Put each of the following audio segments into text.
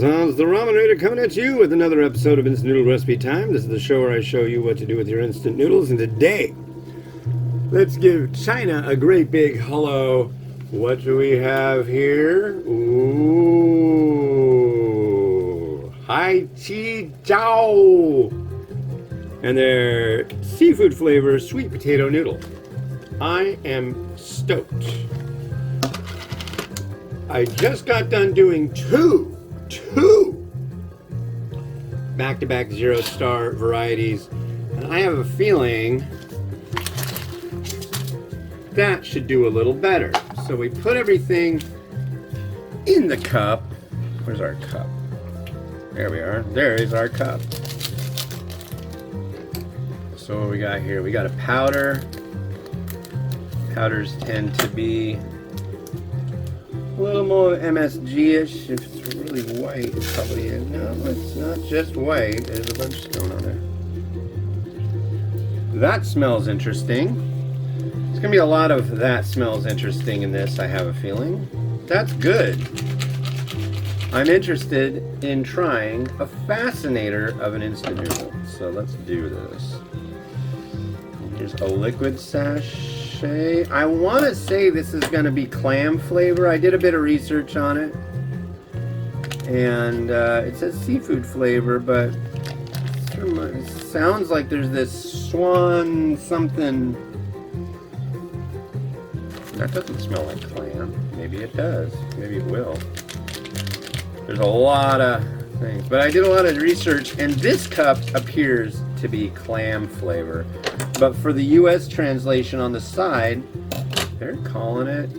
is Hans the Ramen Raider coming at you with another episode of Instant Noodle Recipe Time. This is the show where I show you what to do with your instant noodles. And today, let's give China a great big hello. What do we have here? Ooh, Hai Chi Jiao. And their seafood flavor sweet potato noodle. I am stoked. I just got done doing two back-to-back 0-star varieties, and I have a feeling that should do a little better. So we put everything in the cup. Where's our cup? There we are. There is our cup. So what we got here? We got a powder. Powders tend to be a little more MSG-ish. If it's really white, it probably is. No, it's not just white. There's a bunch going on there. That smells interesting. There's going to be a lot of that smells interesting in this, I have a feeling. That's good. I'm interested in trying a fascinator of an instant noodle. So let's do this. Here's a liquid sachet. I want to say this is going to be clam flavor. I did a bit of research on it, and it says seafood flavor, but it sounds like there's this swan something. That doesn't smell like clam. Maybe it does. Maybe it will. There's a lot of things, but I did a lot of research, and this cup appears to be clam flavor. But for the US translation on the side, they're calling it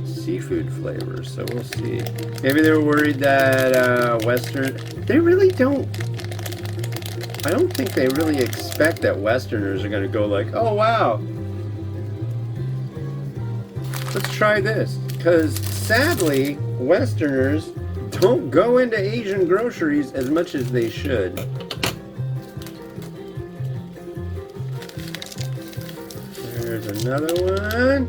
seafood flavor. So we'll see. Maybe they were worried that Western... They really don't... I don't think they really expect that Westerners are going to go like, oh wow, let's try this. Because sadly, Westerners don't go into Asian groceries as much as they should. There's another one.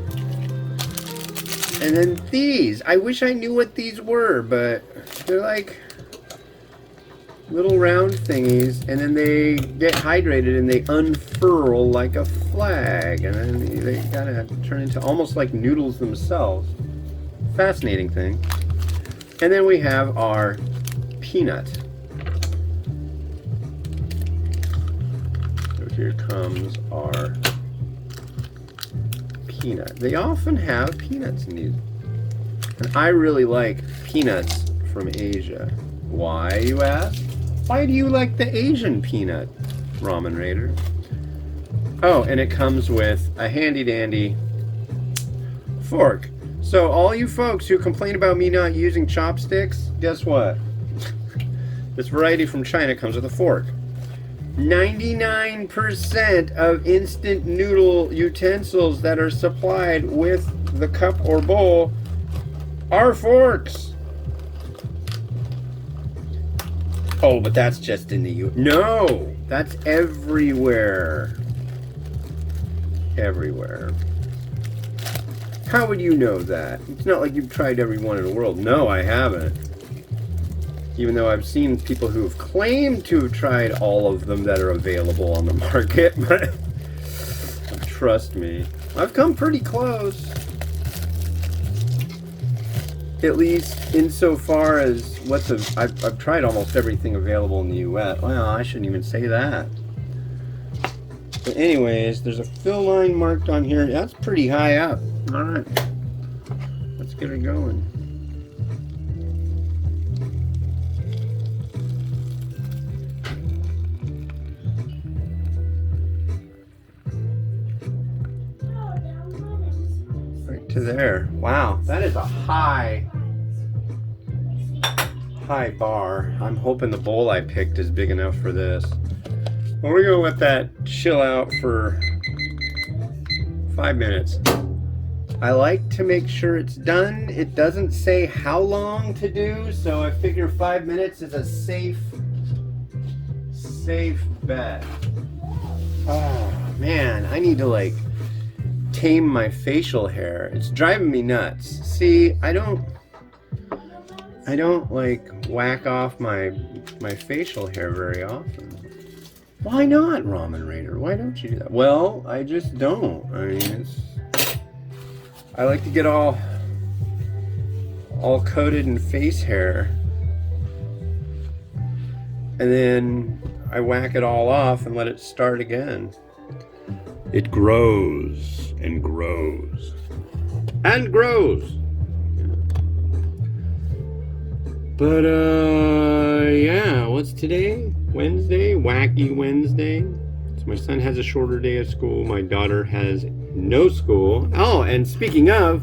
And then these. I wish I knew what these were, but they're like little round thingies, and then they get hydrated and they unfurl like a flag, and then they kind of turn into almost like noodles themselves. Fascinating thing. And then we have our peanut. So here comes our peanut. They often have peanuts in these. And I really like peanuts from Asia. Why, you ask? Why do you like the Asian peanut, Ramen Raider? Oh, and it comes with a handy-dandy fork. So all you folks who complain about me not using chopsticks, guess what? This variety from China comes with a fork. 99% of instant noodle utensils that are supplied with the cup or bowl are forks. Oh, but that's just in the U.S. No, that's everywhere. Everywhere. How would you know that? It's not like you've tried every one in the world. No, I haven't. Even though I've seen people who have claimed to have tried all of them that are available on the market, but trust me, I've come pretty close. At least insofar as I've tried almost everything available in the U.S. Well, I shouldn't even say that. But anyways, there's a fill line marked on here. That's pretty high up. All right, let's get it going. Right to there. Wow, that is a high bar. I'm hoping the bowl I picked is big enough for this. Well, we're gonna let that chill out for 5 minutes. I like to make sure it's done. It doesn't say how long to do, so I figure 5 minutes is a safe bet. Oh man, I need to like tame my facial hair. It's driving me nuts. See, I don't like whack off my facial hair very often. Why not, Ramen Raider? Why don't you do that? Well, I just don't. I mean, I like to get all coated in face hair, and then I whack it all off and let it start again. It grows and grows and grows. But yeah, what's today? Wednesday? Wacky Wednesday. So my son has a shorter day of school. My daughter has no school. Oh, and speaking of,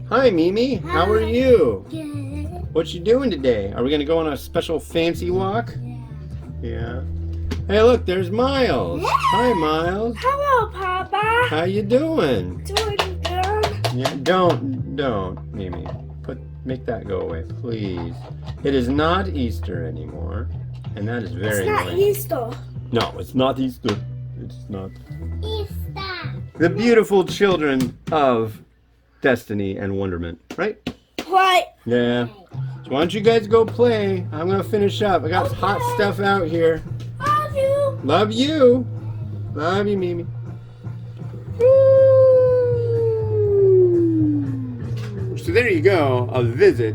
hi Mimi, how are you? Good. What you doing today? Are we gonna go on a special fancy walk? Yeah. Yeah. Hey, look, there's Miles. Hi, Miles. Hello, Papa. How you doing? Doing good. Yeah, don't, Mimi. Make that go away, please. It is not Easter anymore, and that is very It's not annoying. Easter. No, it's not Easter. It's not. Easter. The beautiful children of destiny and wonderment, right? What? Yeah. So why don't you guys go play? I'm gonna finish up. I got hot stuff out here. Love you. Love you. Love you, Mimi. So there you go, a visit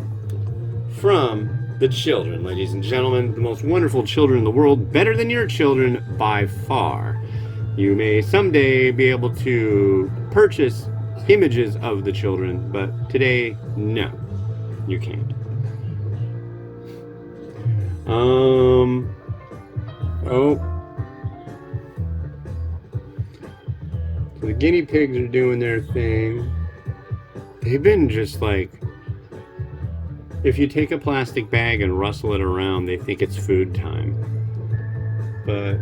from the children, ladies and gentlemen. The most wonderful children in the world, better than your children by far. You may someday be able to purchase images of the children, but today, no, you can't. Oh. So the guinea pigs are doing their thing. They've been just like, if you take a plastic bag and rustle it around, they think it's food time. But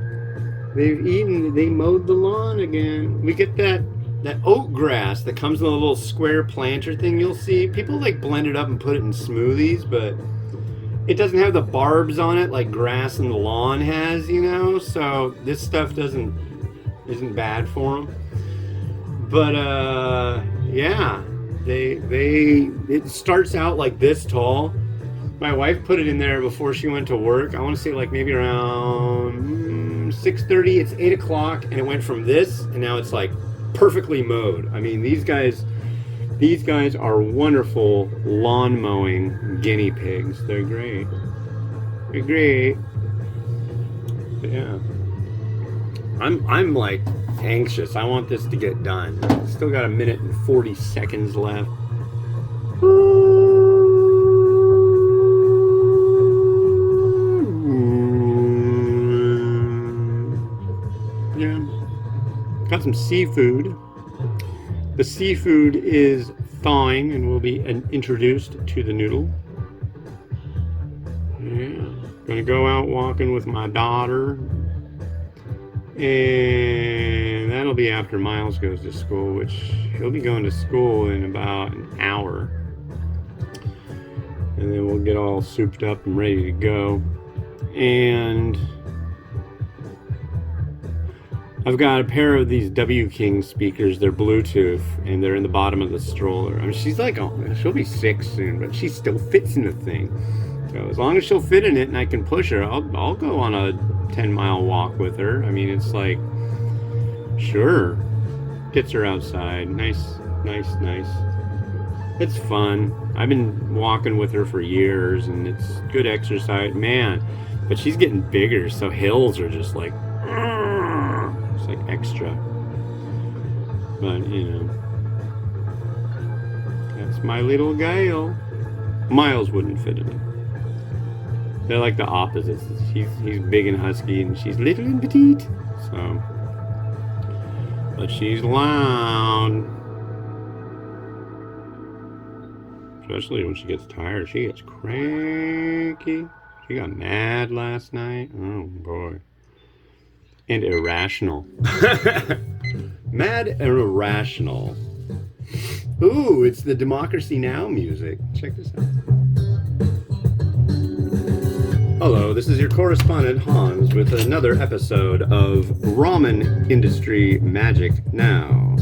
they mowed the lawn again. We get that oat grass that comes in a little square planter thing you'll see. People like blend it up and put it in smoothies, but it doesn't have the barbs on it like grass in the lawn has, you know? So this stuff isn't bad for them. But yeah. It starts out like this tall. My wife put it in there before she went to work. I want to say like maybe around 6:30. It's 8 o'clock, and it went from this, and now it's like perfectly mowed. I mean, these guys are wonderful lawn mowing guinea pigs. They're great. They're great. But yeah, I'm like anxious. I want this to get done. Still got 1 minute and 40 seconds left. Yeah. Got some seafood. The seafood is thawing and will be introduced to the noodle. Yeah. Gonna go out walking with my daughter. And that'll be after Miles goes to school, which he'll be going to school in about an hour. And then we'll get all souped up and ready to go. And I've got a pair of these W King speakers. They're Bluetooth, and they're in the bottom of the stroller. I mean, she's like, she'll be 6 soon, but she still fits in the thing. So as long as she'll fit in it and I can push her, I'll go on a 10-mile walk with her. I mean, it's like, sure, gets her outside. Nice. It's fun. I've been walking with her for years, and it's good exercise, man. But she's getting bigger, so hills are just like, it's like extra. But you know, that's my little gal. Miles wouldn't fit in it. They're like the opposites. He's big and husky, and she's little and petite. So, but she's loud. Especially when she gets tired. She gets cranky. She got mad last night. Oh boy. And irrational. Mad and irrational. Ooh, it's the Democracy Now! Music. Check this out. Hello, this is your correspondent Hans with another episode of Ramen Industry Magic Now.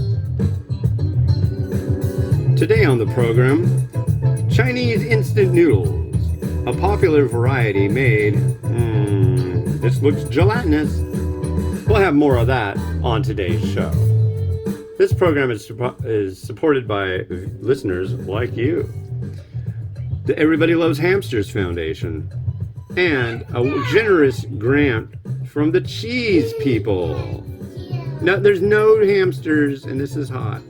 Today on the program, Chinese instant noodles, a popular variety made, this looks gelatinous. We'll have more of that on today's show. This program is supported by listeners like you. The Everybody Loves Hamsters Foundation, and a generous grant from the Cheese People. No, there's no hamsters, and this is hot.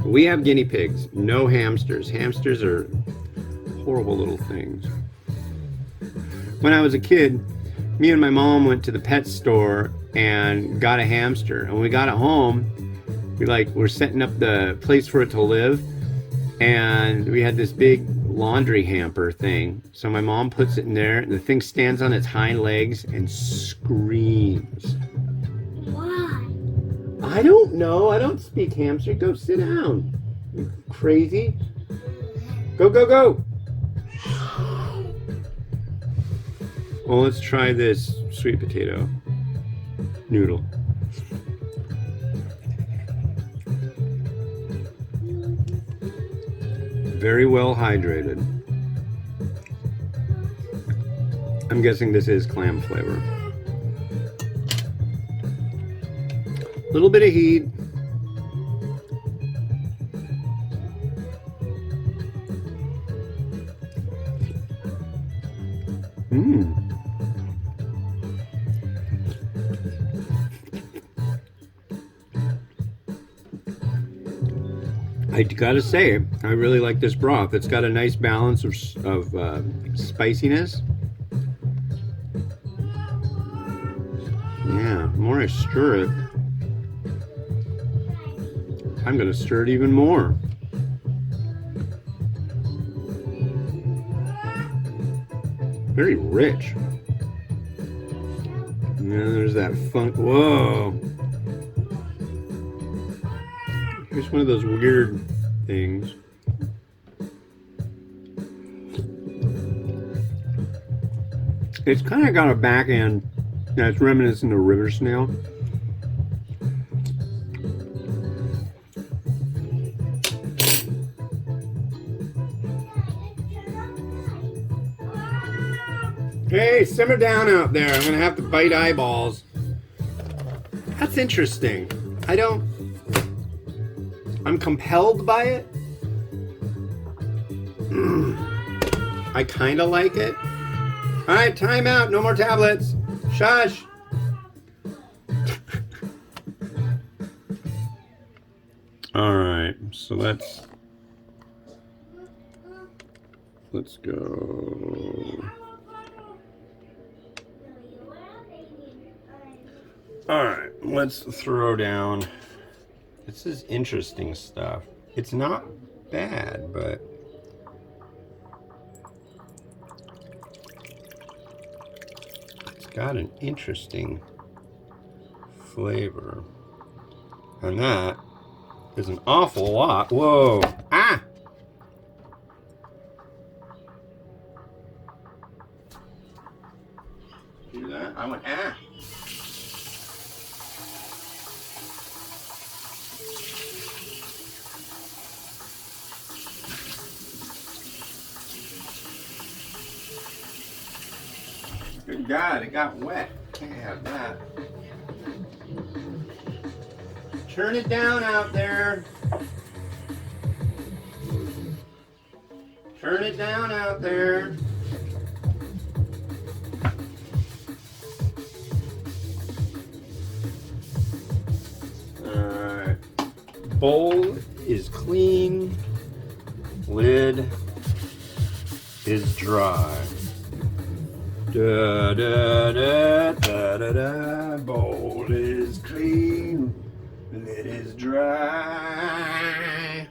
We have guinea pigs, no hamsters. Hamsters are horrible little things. When I was a kid, me and my mom went to the pet store and got a hamster. And when we got it home, we're setting up the place for it to live. And we had this big laundry hamper thing. So my mom puts it in there, and the thing stands on its hind legs and screams. Why? I don't know. I don't speak hamster. Go sit down. You crazy. Go, go, go. Well, let's try this sweet potato noodle. Very well hydrated. I'm guessing this is clam flavor. A little bit of heat. I gotta say, I really like this broth. It's got a nice balance of spiciness. Yeah, the more I stir it, I'm gonna stir it even more. Very rich. And then there's that funk. Whoa. Here's one of those weird things. It's kind of got a back end that's reminiscent of river snail. Hey, simmer down out there. I'm gonna have to bite eyeballs. That's interesting. I'm compelled by it. I kind of like it. All right, time out. No more tablets. Shush. All right, so let's go. All right, let's throw down. This is interesting stuff. It's not bad, but it's got an interesting flavor. And that is an awful lot. Whoa. Ah! Do that? I went, ah! Good God, it got wet. Can't have that. Turn it down out there. Turn it down out there. Alright. Bowl is clean. Lid is dry. Da da da da da da. Bowl is clean. Lid is dry.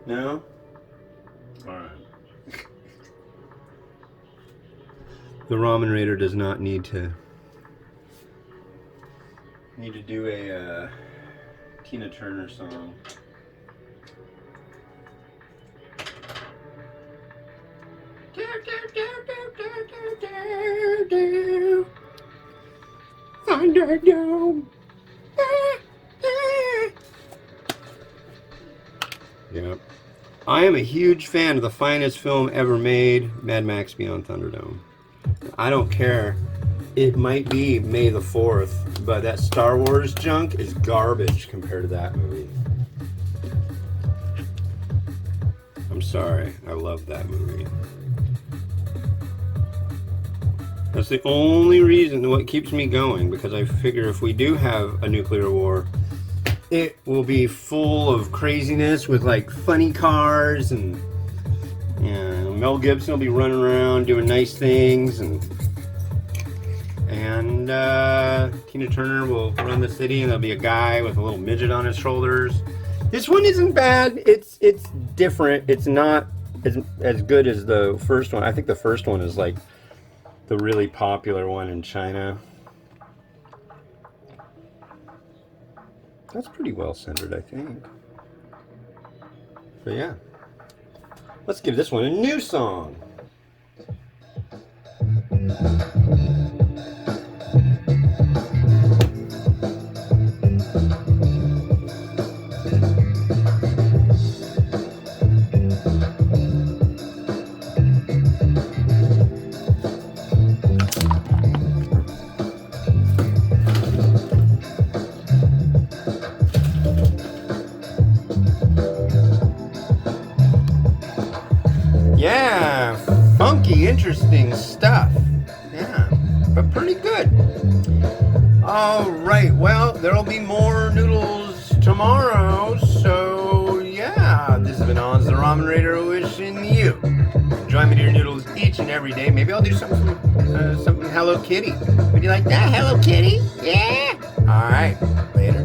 No? Alright. The Ramen Raider does not need to do a Tina Turner song. Thunderdome. Yep. I am a huge fan of the finest film ever made, Mad Max Beyond Thunderdome. I don't care. It might be May the 4th, but that Star Wars junk is garbage compared to that movie. I'm sorry. I love that movie. That's the only reason what keeps me going, because I figure if we do have a nuclear war, it will be full of craziness with like funny cars, and Mel Gibson will be running around doing nice things, and Tina Turner will run the city, and there'll be a guy with a little midget on his shoulders. This one isn't bad. It's different. It's not as good as the first one. I think the first one is like the really popular one in China. That's pretty well centered, I think. So yeah. Let's give this one a new song. Yeah, funky, interesting stuff. Yeah, but pretty good. All right, well, there'll be more noodles tomorrow, so yeah, this has been Oz the Ramen Raider wishing you enjoy me to your noodles each and every day. Maybe I'll do something Hello Kitty. Would you like that, Hello Kitty? Yeah. All right, later.